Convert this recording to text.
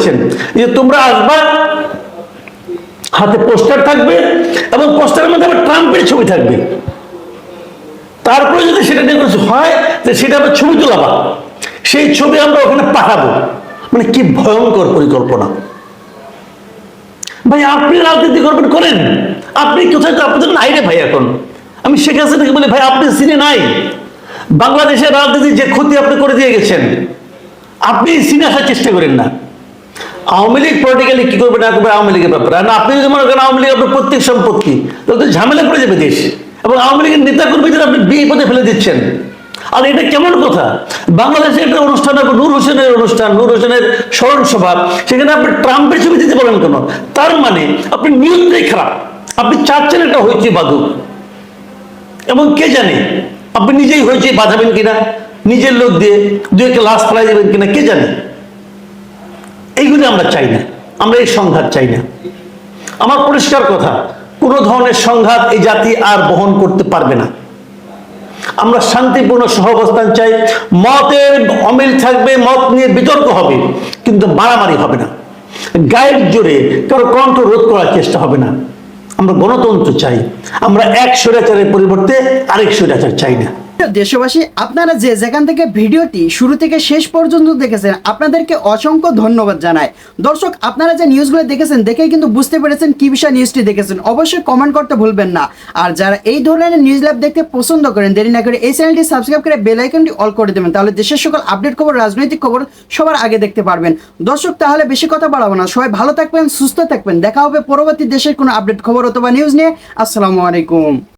করেছেন যে তোমরা আসবা, হাতে পোস্টার থাকবে এবং পোস্টারের মধ্যে আবার ট্রাম্পের ছবি থাকবে, তারপরে যদি সেটা নিয়ে কিছু হয় সেটা আবার ছবি তোলাবা, সেই ছবি আমরা ওখানে পাঠাবো। মানে কি ভয়ঙ্কর পরিকল্পনা ভাই! আপনি রাজনীতি করবেন করেন, আপনি কোথায় তো আপনাদের নাই রে ভাই। এখন আমি শেখ হাসিনাকে বলি ভাই আপনি সিনে নাই, বাংলাদেশের রাজনীতি যে ক্ষতি আপনি করে দিয়ে গেছেন, আপনি সিনে আসার চেষ্টা করেন না। আওয়ামী লীগ পলিটিক্যালি কি করবে না করবে আওয়ামী লীগের ব্যাপারে, আর আপনি যদি মনে করেন আওয়ামী লীগ আপনার প্রত্যেক সম্পত্তি, তাহলে তো ঝামেলা পড়ে যাবে দেশ, এবং আওয়ামী লীগের নেতা কর্মীদের আপনি বিপদে ফেলে দিচ্ছেন। আর এটা কেমন কথা? বাংলাদেশে একটা অনুষ্ঠান হবে নূর হোসেনের অনুষ্ঠান, নূর হোসেনের স্মরণ সভা, সেখানে আপনি ট্রাম্পের ছবি দিতে বলেন কেন? তার মানে আপনি নিয়তটাই খারাপ, আপনি চাচ্ছেন একটা হইচই বাঁধুক, এবং কে জানে আপনি নিজেই হইচই বাঁধাবেন কিনা, নিজের লোক দিয়ে দু একটা লাশ ফেলাই দেবেন কিনা, কে জানে। এইগুলো আমরা চাই না, আমরা এই সংঘাত চাই না। আমার পরিষ্কার কথা, কোনো ধরনের সংঘাত এই জাতি আর বহন করতে পারবে না। আমরা শান্তিপূর্ণ সহাবস্থান চাই, মতের অমিল থাকবে, মত নিয়ে বিতর্ক হবে, কিন্তু মারামারি হবে না, গায়ের জোরে কারো কণ্ঠ রোধ করার চেষ্টা হবে না। আমরা গণতন্ত্র চাই, আমরা এক স্বৈরাচারের পরিবর্তে আরেক স্বৈরাচার চাই না। দেশবাসী, আপনারা যে যেখান থেকে ভিডিওটি শুরু থেকে শেষ পর্যন্ত দেখেছেন, আপনাদেরকে অসংখ্য ধন্যবাদ জানাই। দর্শক, আপনারা যে নিউজগুলো দেখেছেন দেখে কিন্তু বুঝতে পেরেছেন কি বিষয় নিউজটি দেখেছেন, অবশ্যই কমেন্ট করতে ভুলবেন না। আর যারা এই ধরনের নিউজ ল্যাব দেখতে পছন্দ করেন, দেরি না করে এই চ্যানেলটি সাবস্ক্রাইব করে বেল আইকনটি অল করে দেবেন, তাহলে দেশের সকল আপডেট খবর, রাজনৈতিক খবর সবার আগে দেখতে পারবেন। দর্শক, তাহলে বেশি কথা বাড়াবো না, সবাই ভালো থাকবেন, সুস্থ থাকবেন, দেখা হবে পরবর্তী দেশের কোনো আপডেট খবর অথবা নিউজ নিয়ে। আসসালামু আলাইকুম।